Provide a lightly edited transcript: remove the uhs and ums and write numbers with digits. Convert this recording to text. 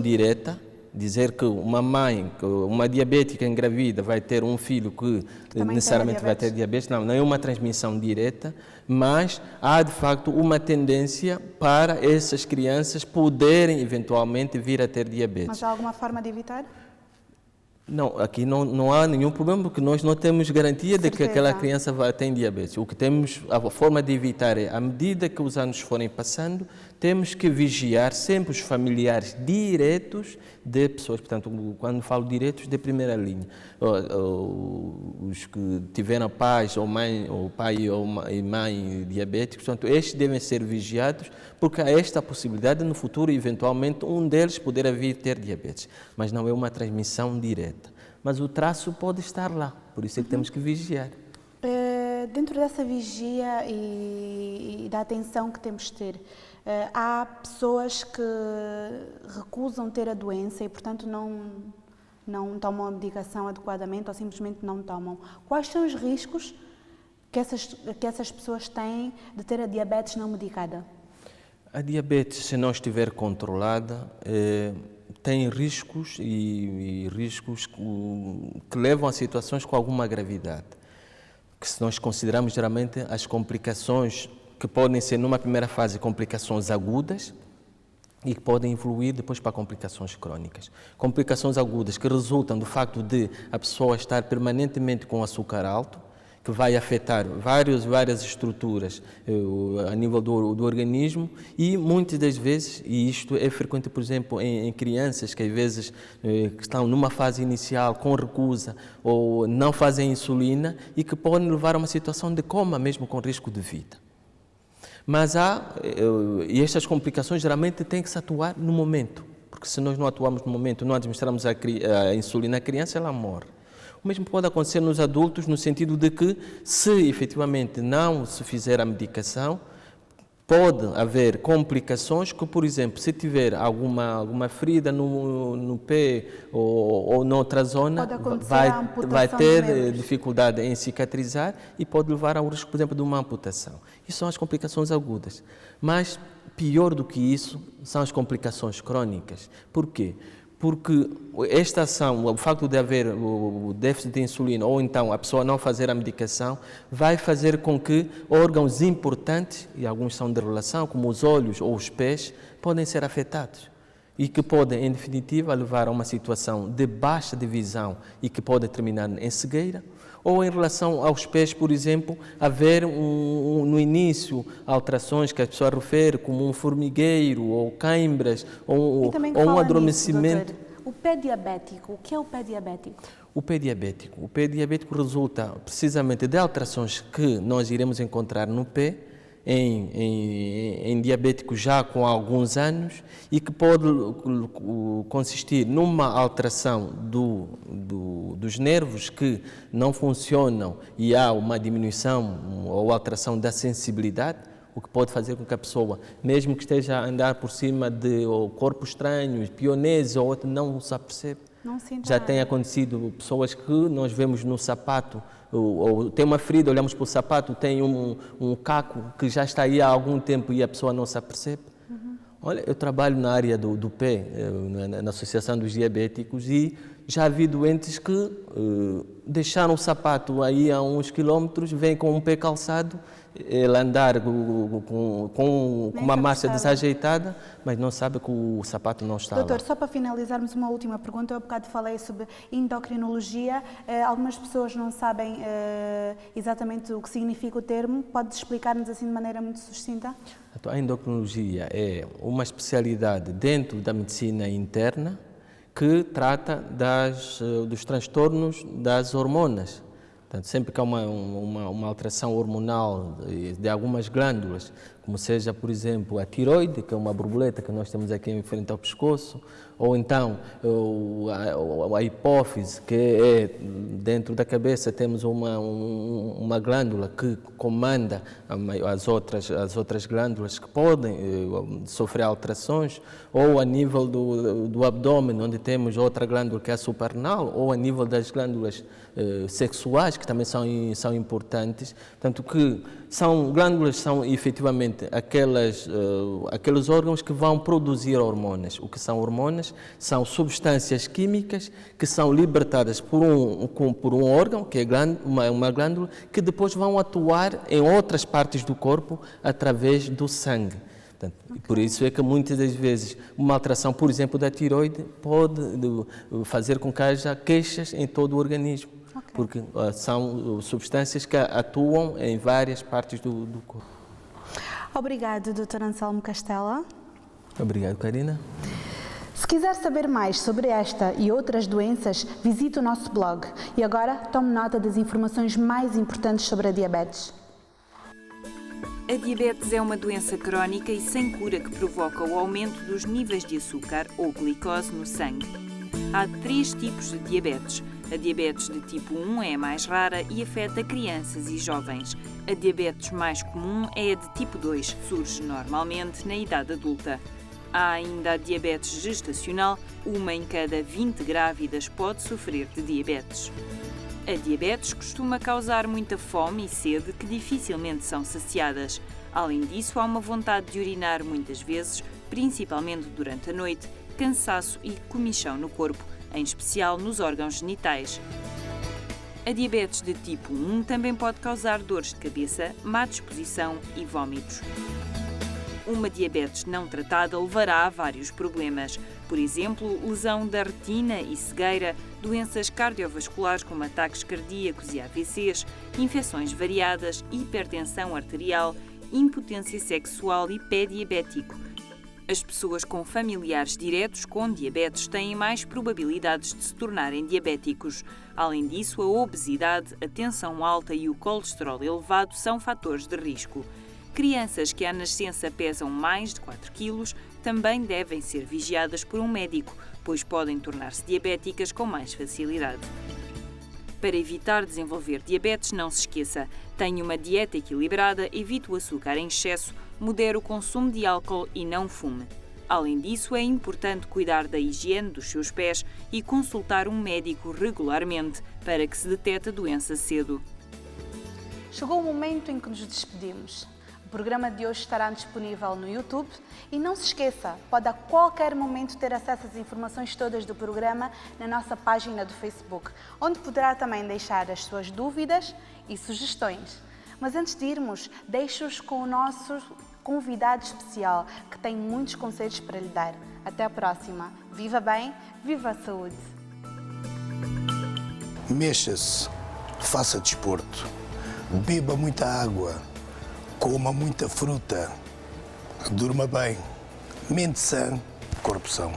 direta, dizer que uma mãe, que uma diabética engravida vai ter um filho que necessariamente vai ter diabetes, não é uma transmissão direta, mas há de facto uma tendência para essas crianças poderem eventualmente vir a ter diabetes. Mas há alguma forma de evitar? Não, aqui não há nenhum problema, porque nós não temos garantia de que aquela criança tem diabetes. O que temos, a forma de evitar é, à medida que os anos forem passando, temos que vigiar sempre os familiares diretos de pessoas, portanto, quando falo diretos, de primeira linha. Os que tiveram pais ou mãe, ou pai ou mãe diabéticos, portanto, estes devem ser vigiados, porque há esta possibilidade de, no futuro, eventualmente, um deles poder vir ter diabetes. Mas não é uma transmissão direta. Mas o traço pode estar lá, por isso é que temos que vigiar. Dentro dessa vigia e da atenção que temos de ter, há pessoas que recusam ter a doença e, portanto, não tomam a medicação adequadamente ou simplesmente não tomam. Quais são os riscos que essas pessoas têm de ter a diabetes não medicada? A diabetes, se não estiver controlada, tem riscos e riscos que levam a situações com alguma gravidade. Que se nós consideramos geralmente as complicações que podem ser, numa primeira fase, complicações agudas e que podem evoluir depois para complicações crónicas. Complicações agudas que resultam do facto de a pessoa estar permanentemente com açúcar alto, que vai afetar várias estruturas a nível do organismo e muitas das vezes, e isto é frequente, por exemplo, em crianças que às vezes que estão numa fase inicial com recusa ou não fazem insulina e que podem levar a uma situação de coma, mesmo com risco de vida. Mas e estas complicações geralmente têm que se atuar no momento, porque se nós não atuarmos no momento, não administramos a insulina à criança, ela morre. O mesmo pode acontecer nos adultos, no sentido de que, se efetivamente não se fizer a medicação, pode haver complicações que, por exemplo, se tiver alguma ferida no pé ou noutra zona, vai ter dificuldade em cicatrizar e pode levar ao risco, por exemplo, de uma amputação. Isso são as complicações agudas. Mas, pior do que isso, são as complicações crónicas. Por quê? Porque esta ação, o facto de haver o déficit de insulina ou então a pessoa não fazer a medicação, vai fazer com que órgãos importantes, e alguns são de relação, como os olhos ou os pés, podem ser afetados e que podem, em definitiva, levar a uma situação de baixa de visão e que pode terminar em cegueira. Ou em relação aos pés, por exemplo, haver no início alterações que a pessoa refere, como um formigueiro, ou câimbras, ou um adormecimento. Doutor, o pé diabético, o que é o pé diabético? O pé diabético resulta precisamente de alterações que nós iremos encontrar no pé, em diabéticos já com alguns anos e que pode consistir numa alteração dos nervos que não funcionam e há uma diminuição ou alteração da sensibilidade, o que pode fazer com que a pessoa, mesmo que esteja a andar por cima de corpos estranhos, pioneses ou outro, não se apercebe. Já tem acontecido pessoas que nós vemos no sapato, ou tem uma ferida, olhamos para o sapato, tem um caco que já está aí há algum tempo e a pessoa não se apercebe. Olha, eu trabalho na área do pé, na Associação dos Diabéticos, e já vi doentes que deixaram o sapato aí a uns quilómetros, vêm com um pé calçado, ele andar com uma marcha desajeitada, mas não sabe que o sapato não está Doutor, lá. só para finalizarmos uma última pergunta, eu há bocado falei sobre endocrinologia, algumas pessoas não sabem exatamente o que significa o termo, pode explicar-nos assim de maneira muito sucinta? A endocrinologia é uma especialidade dentro da medicina interna que trata dos transtornos das hormonas. Portanto, sempre que há uma alteração hormonal de algumas glândulas, como seja, por exemplo, a tiroide, que é uma borboleta que nós temos aqui em frente ao pescoço, ou então a hipófise, que é dentro da cabeça, temos uma glândula que comanda as outras glândulas que podem sofrer alterações, ou a nível do abdômen, onde temos outra glândula que é a suprarrenal, ou a nível das glândulas sexuais, que também são importantes. Portanto, que glândulas são efetivamente exatamente aqueles órgãos que vão produzir hormonas. O que são hormonas? São substâncias químicas que são libertadas por um órgão, que é uma glândula, que depois vão atuar em outras partes do corpo através do sangue. Portanto, por isso é que muitas das vezes uma alteração, por exemplo, da tireoide pode fazer com que haja queixas em todo o organismo, porque são substâncias que atuam em várias partes do corpo. Obrigado, Dr. Anselmo Castela. Obrigado, Karina. Se quiser saber mais sobre esta e outras doenças, visite o nosso blog. E agora, tome nota das informações mais importantes sobre a diabetes. A diabetes é uma doença crónica e sem cura que provoca o aumento dos níveis de açúcar ou glicose no sangue. Há 3 tipos de diabetes. A diabetes de tipo 1 é a mais rara e afeta crianças e jovens. A diabetes mais comum é a de tipo 2, surge normalmente na idade adulta. Há ainda a diabetes gestacional, uma em cada 20 grávidas pode sofrer de diabetes. A diabetes costuma causar muita fome e sede que dificilmente são saciadas. Além disso, há uma vontade de urinar muitas vezes, principalmente durante a noite, cansaço e comichão no corpo, em especial nos órgãos genitais. A diabetes de tipo 1 também pode causar dores de cabeça, má disposição e vômitos. Uma diabetes não tratada levará a vários problemas, por exemplo, lesão da retina e cegueira, doenças cardiovasculares como ataques cardíacos e AVCs, infecções variadas, hipertensão arterial, impotência sexual e pé diabético. As pessoas com familiares diretos com diabetes têm mais probabilidades de se tornarem diabéticos. Além disso, a obesidade, a tensão alta e o colesterol elevado são fatores de risco. Crianças que à nascença pesam mais de 4 kg também devem ser vigiadas por um médico, pois podem tornar-se diabéticas com mais facilidade. Para evitar desenvolver diabetes, não se esqueça, tenha uma dieta equilibrada, evite o açúcar em excesso, modere o consumo de álcool e não fume. Além disso, é importante cuidar da higiene dos seus pés e consultar um médico regularmente para que se detete a doença cedo. Chegou o momento em que nos despedimos. O programa de hoje estará disponível no YouTube e não se esqueça, pode a qualquer momento ter acesso às informações todas do programa na nossa página do Facebook, onde poderá também deixar as suas dúvidas e sugestões. Mas antes de irmos, deixo-os com o nosso convidado especial, que tem muitos conselhos para lhe dar. Até a próxima. Viva bem, viva a saúde! Mexa-se, faça desporto, beba muita água, coma muita fruta, durma bem, mente sã, corpo são.